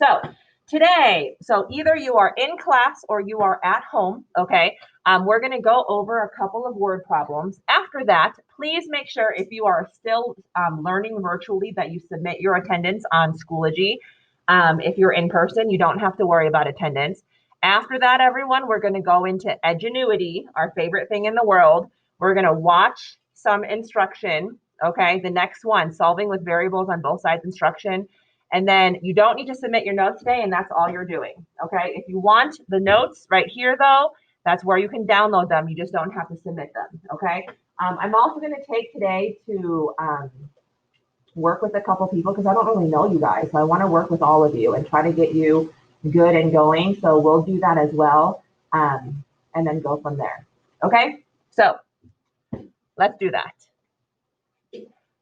So today, so either you are in class or you are at home, okay? We're gonna go over a couple of word problems. After that, please make sure if you are still learning virtually that you submit your attendance on Schoology. If you're in person, you don't have to worry about attendance. After that, everyone, we're gonna go into Edgenuity, our favorite thing in the world. We're gonna watch some instruction, okay? The next one, solving with variables on both sides instruction. And then you don't need to submit your notes today, and that's all you're doing, okay? If you want the notes right here, though, that's where you can download them. You just don't have to submit them, okay? I'm also going to take today to work with a couple people because I don't really know you guys. So I want to work with all of you and try to get you good and going. So we'll do that as well, and then go from there, okay? So let's do that.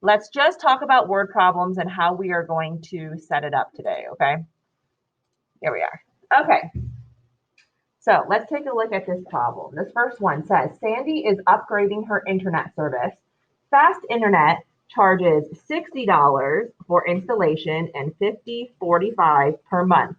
Let's just talk about word problems and how we are going to set it up today, okay? Here we are. Okay. So let's take a look at this problem. This first one says, Sandy is upgrading her internet service. Fast internet charges $60 for installation and $50.45 per month.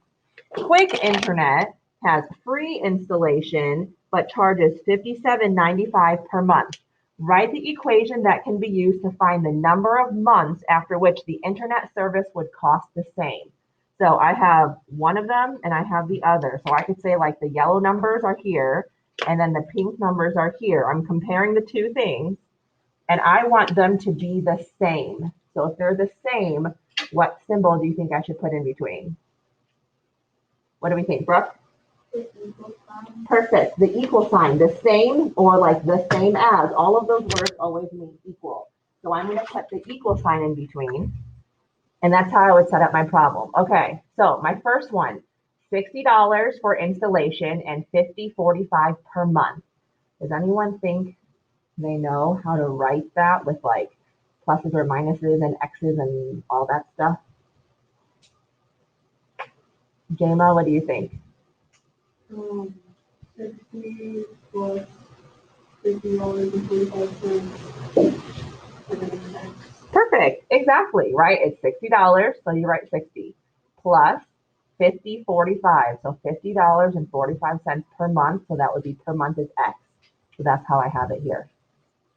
Quick internet has free installation, but charges $57.95 per month. Write the equation that can be used to find the number of months after which the internet service would cost the same. So I have one of them and I have the other. So I could say like the yellow numbers are here and then the pink numbers are here. I'm comparing the two things and I want them to be the same. So if they're the same, what symbol do you think I should put in between? What do we think, Brooke? Perfect. The equal sign, the same or like the same as. All of those words always mean equal. So I'm going to put the equal sign in between. And that's how I would set up my problem. Okay, so my first one, $60 for installation and $50.45 per month. Does anyone think they know how to write that with like pluses or minuses and X's and all that stuff? Jama, what do you think? 60 plus $50.45. Perfect, exactly, right? It's $60, so you write 60 plus $50.45, so $50.45 per month, so that would be per month is X. So that's how I have it here.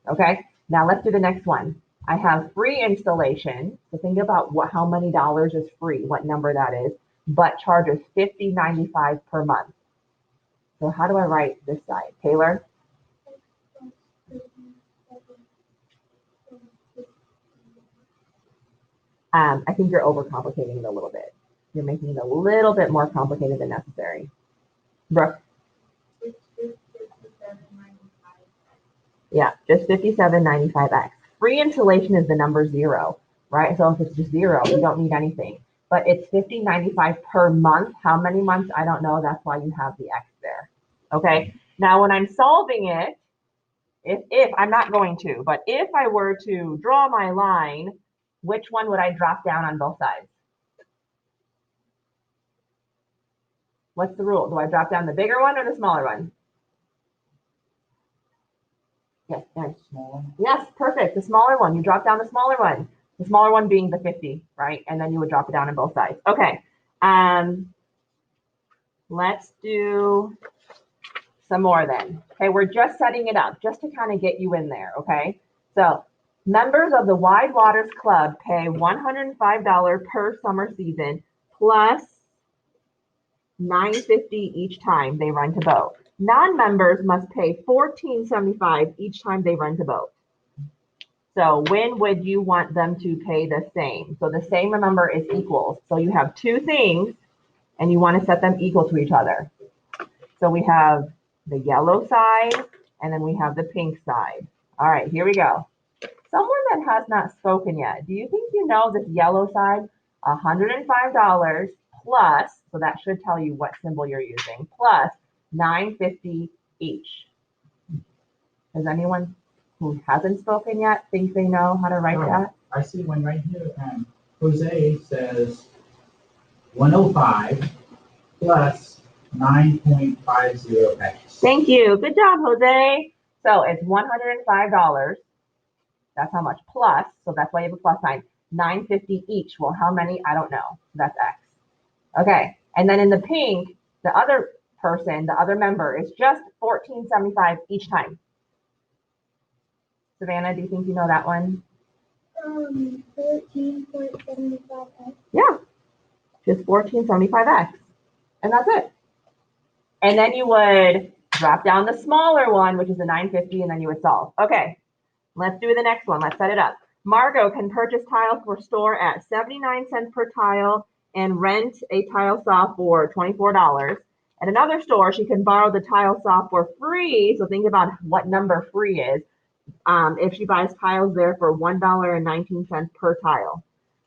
Okay, now let's do the next one. I have free installation, so think about how many dollars is free, what number that is, but charges $50.95 per month. So how do I write this side? Taylor? I think you're overcomplicating it a little bit. You're making it a little bit more complicated than necessary. Brooke? Yeah, just $57.95X. Free installation is the number 0, right? So if it's just 0, you don't need anything. But it's $50.95 per month. How many months? I don't know. That's why you have the X there. Okay. Now, when I'm solving it, if I'm not going to, but if I were to draw my line, which one would I drop down on both sides? What's the rule? Do I drop down the bigger one or the smaller one? Yes, nice. Yes, perfect. The smaller one. You drop down the smaller one. The smaller one being the 50, right? And then you would drop it down on both sides. Okay. Let's do some more then. Okay, we're just setting it up just to kind of get you in there, okay? So members of the Wide Waters Club pay $105 per summer season plus $9.50 each time they rent a boat. Non-members must pay $14.75 each time they rent a boat. So when would you want them to pay the same? So the same, remember, is equals. So you have two things and you want to set them equal to each other. So we have the yellow side and then we have the pink side. All right, here we go. Someone that has not spoken yet, do you think you know this yellow side? $105 plus, so that should tell you what symbol you're using, plus $9.50 each. Does anyone who hasn't spoken yet think they know how to write that? I see one right here. Jose says 105 plus 9.50x. Thank you. Good job, Jose. So it's $105. That's how much plus, so that's why you have a plus sign. $9.50 each. Well, how many? I don't know. That's X. Okay, and then in the pink, the other person, the other member is just $14.75 each time. Savannah, do you think you know that one? 14.75x. Yeah, just 14.75x, and that's it. And then you would drop down the smaller one, which is the 950, and then you would solve. Okay, let's do the next one. Let's set it up. Margot can purchase tiles for store at 79 cents per tile and rent a tile saw for $24. At another store, she can borrow the tile saw for free. So think about what number free is. If she buys tiles there for $1.19 per tile.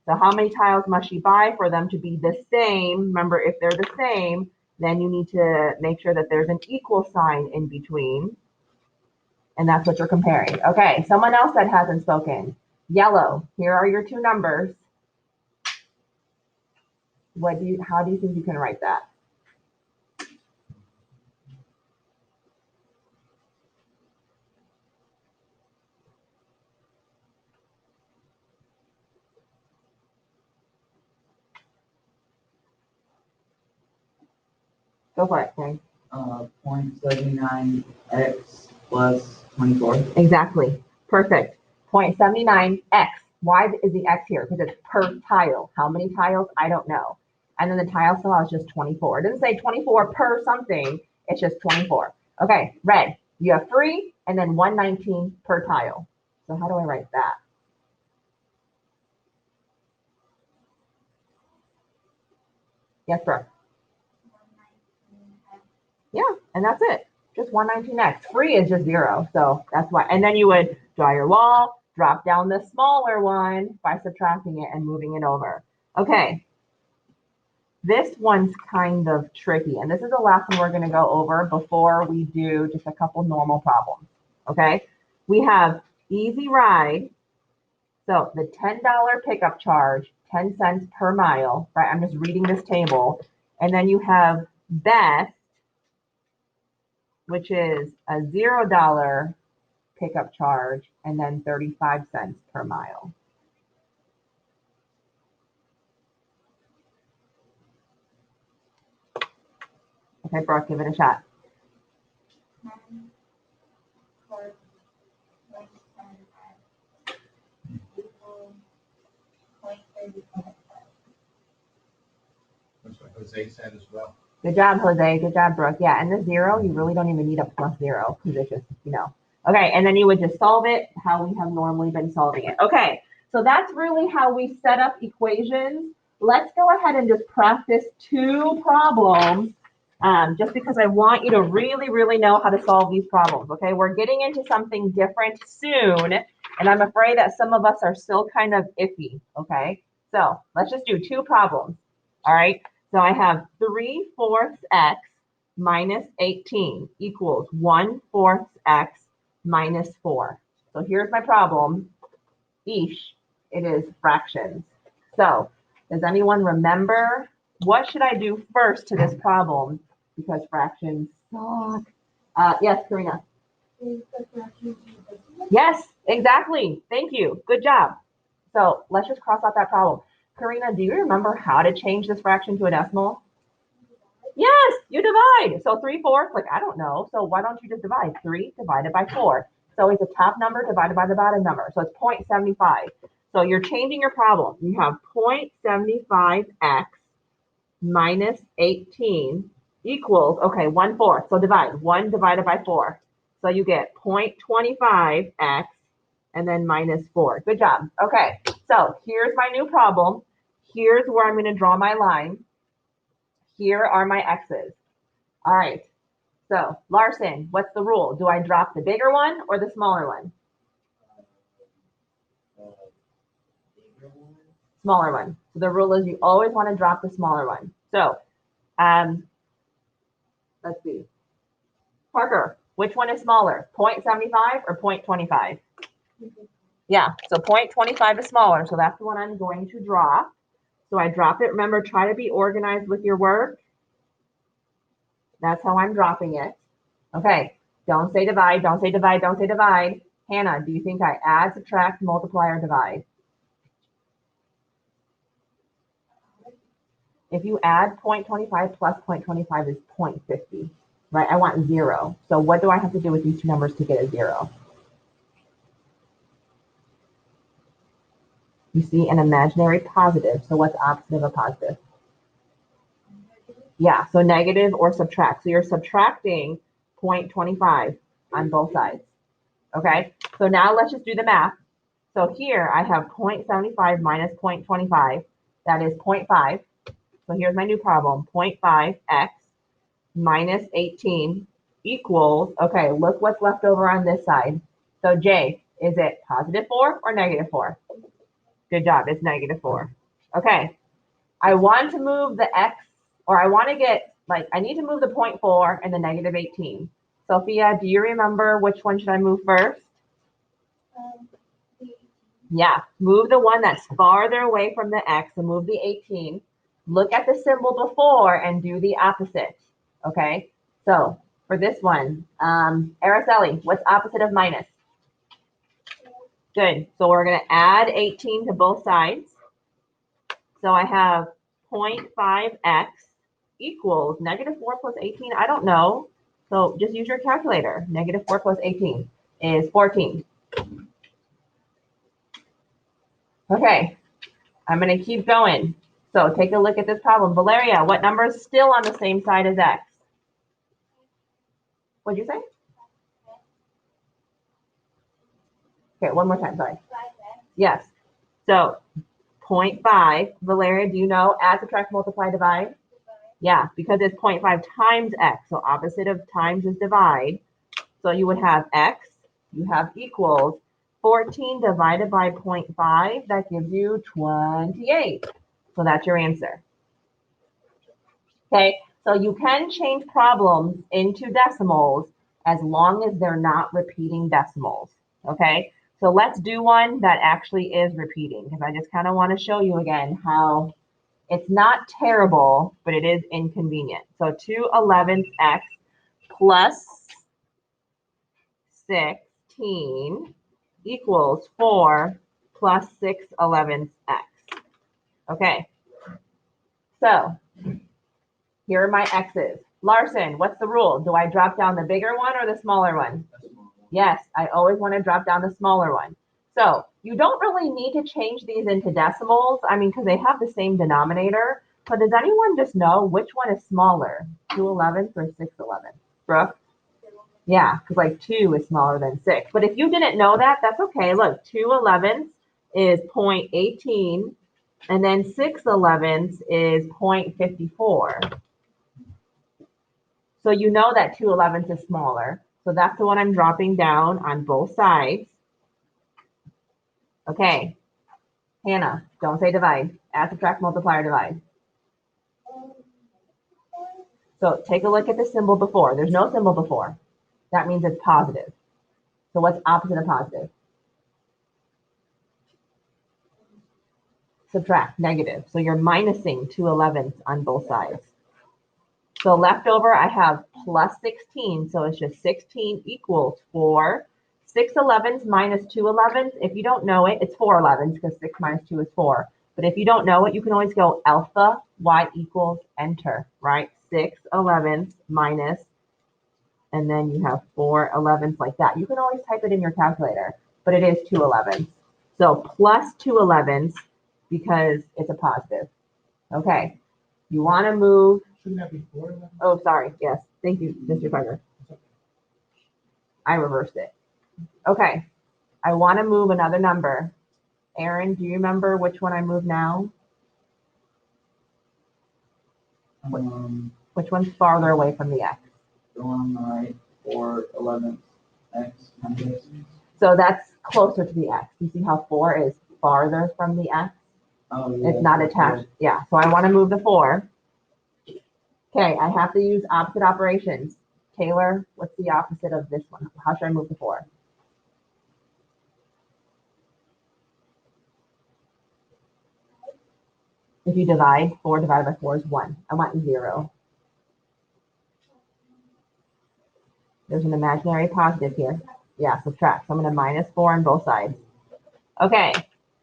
So how many tiles must she buy for them to be the same? Remember, if they're the same, then you need to make sure that there's an equal sign in between. And that's what you're comparing. Okay, someone else that hasn't spoken. Yellow, here are your two numbers. How do you think you can write that? Go for it, Kay. 0.79x plus 24. Exactly. Perfect. 0.79x. Why is the x here? Because it's per tile. How many tiles? I don't know. And then the tile saw is just 24. It doesn't say 24 per something. It's just 24. Okay, red. You have free and then 119 per tile. So how do I write that? Yes, Brooke. Yeah, and that's it. Just 119x. Free is just 0. So that's why. And then you would draw your wall, drop down the smaller one by subtracting it and moving it over. Okay. This one's kind of tricky. And this is the last one we're going to go over before we do just a couple normal problems. Okay. We have easy ride. So the $10 pickup charge, 10 cents per mile, right? I'm just reading this table. And then you have best, which is a $0 pickup charge, and then 35 cents per mile. Okay, Brooke, give it a shot. 10 for 0.75 equals 0.35. That's what Jose said as well. Good job, Jose. Good job, Brooke. Yeah, and the 0, you really don't even need a plus 0 because it's just, Okay, and then you would just solve it how we have normally been solving it. Okay, so that's really how we set up equations. Let's go ahead and just practice 2 problems just because I want you to really, really know how to solve these problems, okay? We're getting into something different soon, and I'm afraid that some of us are still kind of iffy, okay? So let's just do 2 problems, all right? So I have 3/4 x minus 18 equals 1/4 x minus 4. So here's my problem. Eesh, it is fractions. So does anyone remember what should I do first to this problem? Because fractions suck. Yes, Karina. Yes, exactly. Thank you. Good job. So let's just cross out that problem. Karina, do you remember how to change this fraction to a decimal? Yes, you divide. So 3/4, like, I don't know. So why don't you just divide? 3 divided by 4. So it's a top number divided by the bottom number. So it's 0.75. So you're changing your problem. You have 0.75x minus 18 equals, okay, 1/4. So divide. 1 divided by 4. So you get 0.25x and then minus 4. Good job. Okay, so here's my new problem. Here's where I'm going to draw my line. Here are my x's. All right. So Larson, what's the rule? Do I drop the bigger one or the smaller one? Smaller one. So the rule is you always want to drop the smaller one. So let's see. Parker, which one is smaller? 0.75 or 0.25? Yeah, so 0.25 is smaller. So that's the one I'm going to drop. So I drop it. Remember, try to be organized with your work. That's how I'm dropping it. Okay, don't say divide, don't say divide, don't say divide. Hannah, do you think I add, subtract, multiply, or divide? if you add 0.25 plus 0.25 is 0.50, right? I want 0. So what do I have to do with these two numbers to get a 0? You see an imaginary positive. So what's opposite of a positive? Yeah, so negative or subtract. So you're subtracting 0.25 on both sides. Okay, so now let's just do the math. So here I have 0.75 minus 0.25. That is 0.5. So here's my new problem. 0.5x minus 18 equals, okay, look what's left over on this side. So Jay, is it positive 4 or negative 4? Good job, it's negative 4. Okay, I want to move the x, or I want to get, like, I need to move the 0.4 and the negative 18. Sophia, do you remember which one should I move first? The Yeah, move the one that's farther away from the x and move the 18. Look at the symbol before and do the opposite. Okay, so for this one, Araceli, what's opposite of minus? Good, so we're going to add 18 to both sides. So I have 0.5x equals negative 4 plus 18. I don't know. So just use your calculator. Negative 4 plus 18 is 14. Okay, I'm going to keep going. So take a look at this problem. Valeria, what number is still on the same side as x? What'd you say? Okay, one more time, sorry. 5x Yes. So 0.5, Valeria, do you know add, subtract, multiply, divide? divided Yeah, because it's 0.5 times x. So opposite of times is divide. So you would have x, you have equals 14 divided by 0.5. That gives you 28. So that's your answer. Okay, so you can change problems into decimals as long as they're not repeating decimals. Okay, so let's do one that actually is repeating, because I just kind of want to show you again how it's not terrible, but it is inconvenient. So 2/11 x plus 16 equals 4 plus 6/11 x. Okay, so here are my x's. Larson, what's the rule? Do I drop down the bigger one or the smaller one? Yes, I always want to drop down the smaller one. So you don't really need to change these into decimals. I mean, because they have the same denominator. But does anyone just know which one is smaller, 2/11 or 6/11? Brooke? Yeah, because like 2 is smaller than 6. But if you didn't know that, that's okay. Look, 2/11 is 0.18, and then 6/11 is 0.54. So you know that 2/11 is smaller. So that's the one I'm dropping down on both sides. Okay, Hannah, don't say divide. Add, subtract, multiply, or divide. So take a look at the symbol before. There's no symbol before. That means it's positive. So what's opposite of positive? Subtract, negative. So you're minusing 2/11 on both sides. So left over, I have plus 16. So it's just 16 equals 4. 6/11 minus 2/11. If you don't know it, it's 4/11 because 6 minus 2 is 4. But if you don't know it, you can always go alpha y equals enter, right? 6/11 minus, and then you have 4/11 like that. You can always type it in your calculator, but it is 2/11. So plus 2/11 because it's a positive. Okay, you want to move. Shouldn't that be 4? Oh, sorry. Yes. Thank you, Mr. Carter. I reversed it. Okay. I want to move another number. Aaron, do you remember which one I moved now? Which one's farther away from the x? The one on the right, 4/11 x minus. So that's closer to the x. You see how 4 is farther from the x? Oh, yeah. It's not attached. Yeah. So I want to move the 4. Okay. I have to use opposite operations. Taylor, what's the opposite of this one? How should I move the 4? If you divide, 4 divided by 4 is 1. I want 0. There's an imaginary positive here. Yeah, subtract. So I'm going to minus 4 on both sides. Okay,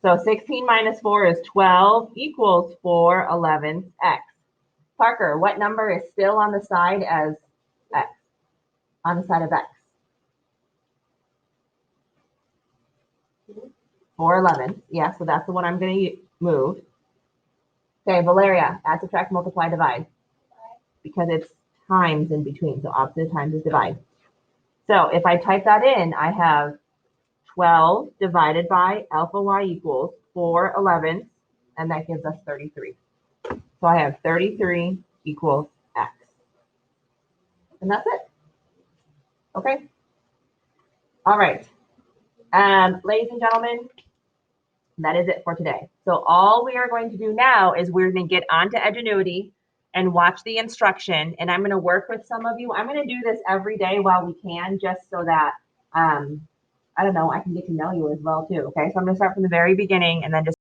so 16 minus 4 is 12 equals 4/11 x. Parker, what number is still on the side as x? On the side of x? 4/11. Yeah, so that's the one I'm going to move. Okay, Valeria, add, subtract, multiply, divide. Because it's times in between, so opposite of times is divide. So if I type that in, I have 12 divided by alpha y equals 4/11, and that gives us 33. So I have 33 equals x. And that's it. Okay. All right. Ladies and gentlemen, that is it for today. So all we are going to do now is we're going to get onto Edgenuity and watch the instruction. And I'm going to work with some of you. I'm going to do this every day while we can, just so that, I don't know, I can get to know you as well too. Okay. So I'm going to start from the very beginning and then just